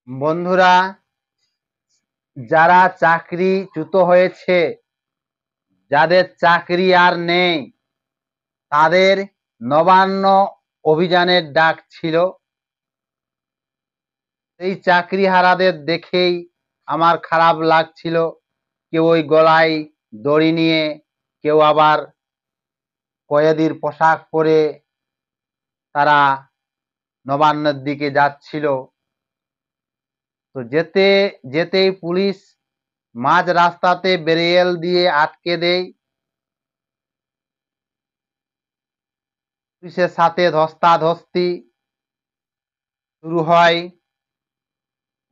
বন্ধুরা, যারা চাকরিচ্যুত হয়েছে, যাদের চাকরি আর নেই, তাদের নবান্ন অভিযানের ডাক ছিল। এই চাকরিহারাদের দেখেই আমার খারাপ লাগছিল। কেউ ওই গলায় দড়ি নিয়ে, কেউ আবার কয়েদির পোশাক পরে তারা নবান্নের দিকে যাচ্ছিল। তো যেতে যেতেই পুলিশ মাঝ রাস্তাতে ব্যারিকেড দিয়ে আটকে দেয়। পুলিশের সাথে ধস্তাধস্তি শুরু হয়।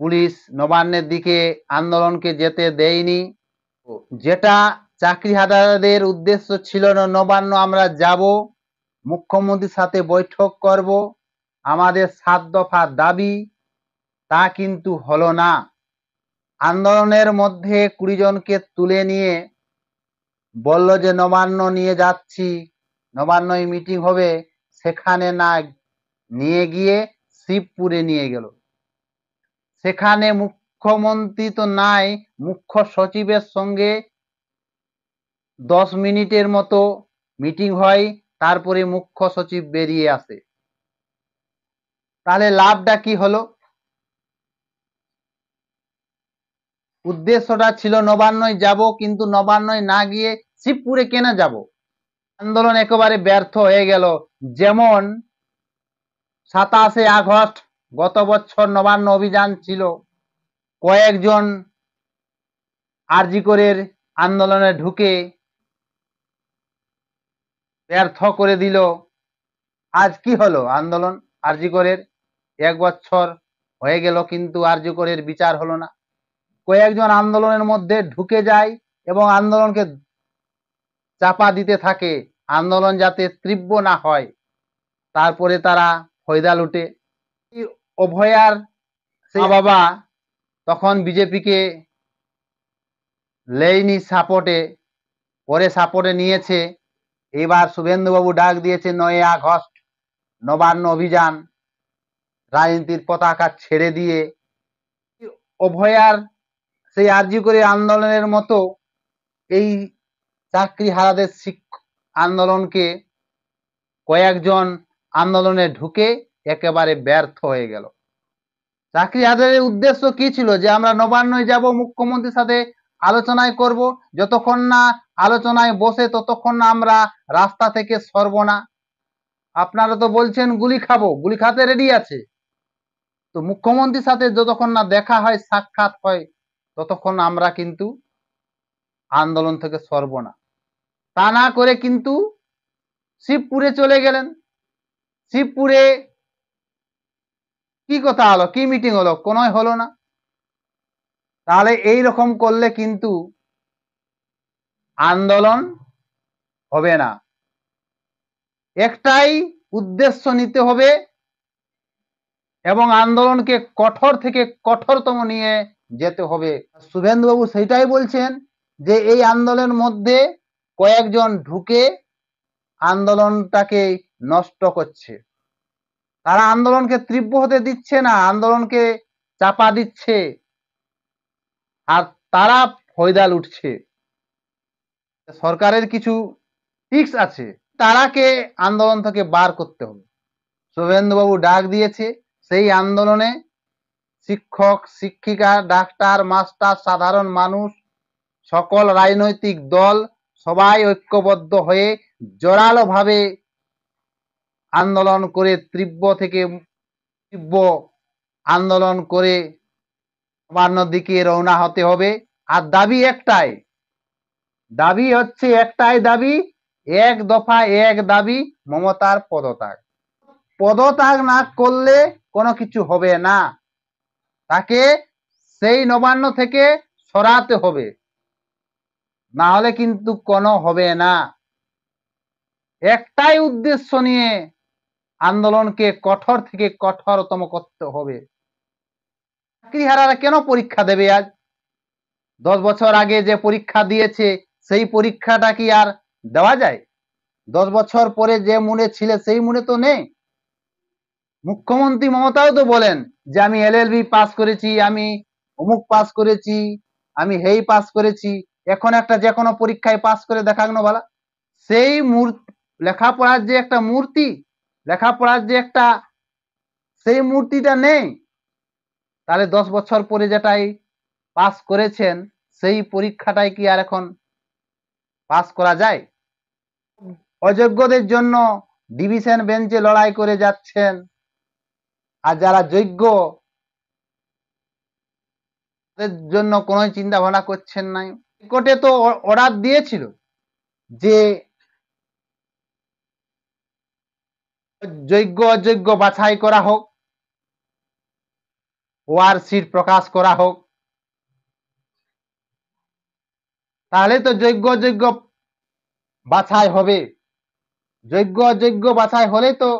পুলিশ নবান্নের দিকে আন্দোলনকে যেতে দেয়নি। যেটা চাকরিহারাদের উদ্দেশ্য ছিল, নবান্ন আমরা যাব, মুখ্যমন্ত্রীর সাথে বৈঠক করব, আমাদের 7 দফা দাবি, তা কিন্তু হলো না। আন্দোলনের মধ্যে 20 জনকে তুলে নিয়ে বলল যে নবান্ন নিয়ে যাচ্ছি, নবান্নই মিটিং হবে। সেখানে না নিয়ে গিয়ে শিবপুরে নিয়ে গেল। সেখানে মুখ্যমন্ত্রী তো নাই, মুখ্য সচিবের সঙ্গে 10 মিনিটের মতো মিটিং হয়, তারপরে মুখ্য সচিব বেরিয়ে আসে। তাহলে লাভটা কি হলো? উদ্দেশ্যটা ছিল নবান্নয় যাব, কিন্তু নবান্নয় না গিয়ে শিবপুরে কেন যাব? আন্দোলন একেবারে ব্যর্থ হয়ে গেল। যেমন 27শে আগস্ট গত বছর নবান্ন অভিযান ছিল, কয়েকজন আরজিকরের আন্দোলনে ঢুকে ব্যর্থ করে দিল। আজ কি হলো? আন্দোলন আরজিকরের 1 বছর হয়ে গেল, কিন্তু আরজিকরের বিচার হলো না। কয়েকজন আন্দোলনের মধ্যে ঢুকে যায় এবং আন্দোলনকে চাপা দিতে থাকে, আন্দোলন যাতে তীব্র না হয়। তারপরে তারা ফয়দা লুটে। অভয়ার সেই বাবা তখন বিজেপিকে লেয়নি সাপোর্টে, পরে সাপোর্টে নিয়েছে। এবার শুভেন্দুবাবু ডাক দিয়েছে 9 আগস্ট নবান্ন অভিযান, রাজনীতির পতাকা ছেড়ে দিয়ে। অভয়ার সেই আরজি করে আন্দোলনের মতো এই চাকরিহারাদের আন্দোলনকে কয়েকজন আন্দোলনে ঢুকে একেবারে ব্যর্থ হয়ে গেল। চাকরিহারাদের উদ্দেশ্য কি ছিল? যে আমরা নবান্নয় যাব, মুখ্যমন্ত্রীর সাথে আলোচনায় করব, যতক্ষণ না আলোচনায় বসে ততক্ষণ না আমরা রাস্তা থেকে সরব না। আপনারা তো বলছেন গুলি খাবো, গুলি খাতে রেডি আছে। তো মুখ্যমন্ত্রীর সাথে যতক্ষণ না দেখা হয়, সাক্ষাৎ হয়, ততক্ষণ আমরা কিন্তু আন্দোলন থেকে সরব না। তা না করে কিন্তু শিবপুরে চলে গেলেন। শিবপুরে কি কথা হলো? কি মিটিং হলো? কোনোই হলো না। তাহলে এই রকম করলে কিন্তু আন্দোলন হবে না। একটাই উদ্দেশ্য নিতে হবে এবং আন্দোলনকে কঠোর থেকে কঠোরতম নিয়ে যেতে হবে। শুভেন্দুবাবু সেটাই বলছেন যে এই আন্দোলনের মধ্যে কয়েকজন ঢুকে আন্দোলনটাকে নষ্ট করছে। তারা আন্দোলনকে তীব্র হতে দিচ্ছে না, আন্দোলনকে চাপা দিচ্ছে, আর তারা ফয়দা লুটছে। সরকারের কিছু ট্রিক্স আছে, তারাকে আন্দোলন থেকে বার করতে হবে। শুভেন্দুবাবু ডাক দিয়েছে, সেই আন্দোলনে শিক্ষক, শিক্ষিকা, ডাক্তার, মাস্টার, সাধারণ মানুষ, সকল রাজনৈতিক দল সবাই ঐক্যবদ্ধ হয়ে জোরালোভাবে আন্দোলন করে তীব্র থেকে তীব্র আন্দোলন করে নবান্নর দিকে রওনা হতে হবে। আর দাবি একটাই, দাবি হচ্ছে একটাই দাবি, 1 দফা 1 দাবি, মমতার পদত্যাগ। পদত্যাগ না করলে কোনো কিছু হবে না, তাকে সেই নবান্ন থেকে সরাতে হবে, না হলে কিন্তু কোনো হবে না। একটাই উদ্দেশ্য নিয়ে আন্দোলনকে কঠোর থেকে কঠোরতম করতে হবে। চাকরিহারারা কেন পরীক্ষা দেবে আজ? 10 বছর আগে যে পরীক্ষা দিয়েছে, সেই পরীক্ষাটা কি আর দেওয়া যায়? 10 বছর পরে যে মনে ছিল সেই মনে তো নেই। মুখ্যমন্ত্রী মমতাও তো বলেন যে আমি এলএলবি পাস করেছি, আমি অমুক পাস করেছি, আমি হেই পাস করেছি। এখন একটা যে কোনো পরীক্ষায় পাস করে দেখানো বলা, সেই লেখাপড়ার যে একটা মূর্তি, লেখাপড়ার যে একটা সেই মূর্তিটা নেই। তাহলে 10 বছর পরে যেটাই পাস করেছেন সেই পরীক্ষাটাই কি আর এখন পাস করা যায়? অযোগ্যদের জন্য ডিভিশন বেঞ্চে লড়াই করে যাচ্ছেন, আর যারা যোগ্য তাদের জন্য কোনো চিন্তা ভাবনা করছেন নাই। কোর্টে তো অর্ডার দিয়েছিল যে যোগ্য অযোগ্য বাছাই করা হোক, ওয়ার্কশিট প্রকাশ করা হোক, তাহলে তো যোগ্য অযোগ্য বাছাই হবে। যোগ্য অযোগ্য বাছাই হলে তো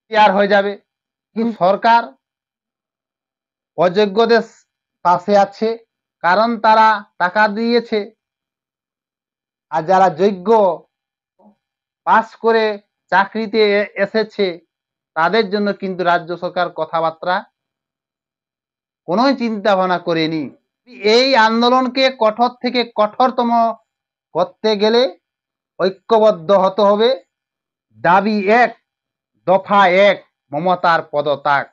ক্লিয়ার হয়ে যাবে। কিন্তু সরকার অযোগ্যদের পাশে আছে, কারণ তারা টাকা দিয়েছে। আর যারা যোগ্য পাস করে চাকরিতে এসেছে তাদের জন্য কিন্তু রাজ্য সরকার কথাবার্তা কোনো চিন্তা ভাবনা করেনি। এই আন্দোলনকে কঠোর থেকে কঠোরতম করতে গেলে ঐক্যবদ্ধ হতে হবে। দাবি এক, দফা এক, মমতার পদত্যাগ।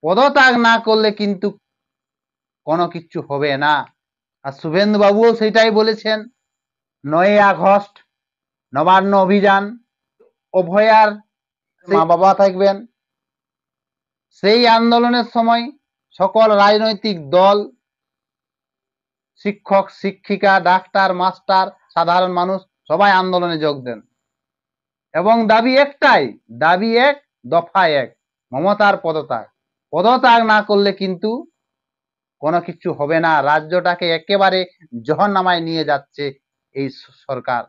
পদত্যাগ না করলে কিন্তু কোনো কিছু হবে না। আর শুভেন্দু বাবুও সেটাই বলেছেন। 9 আগস্ট নবান্ন অভিযান, অভয়ার মা বাবা থাকবেন। সেই আন্দোলনের সময় সকল রাজনৈতিক দল, শিক্ষক শিক্ষিকা, ডাক্তার মাস্টার, সাধারণ মানুষ সবাই আন্দোলনে যোগ দেন। এবং দাবি একটাই, দাবি এক, দফা এক, মমতার পদত্যাগ। পদত্যাগ না করলে কিন্তু কোনো কিছু হবে না। রাজ্যটাকে একেবারে জহন্নামায় নিয়ে যাচ্ছে এই সরকার।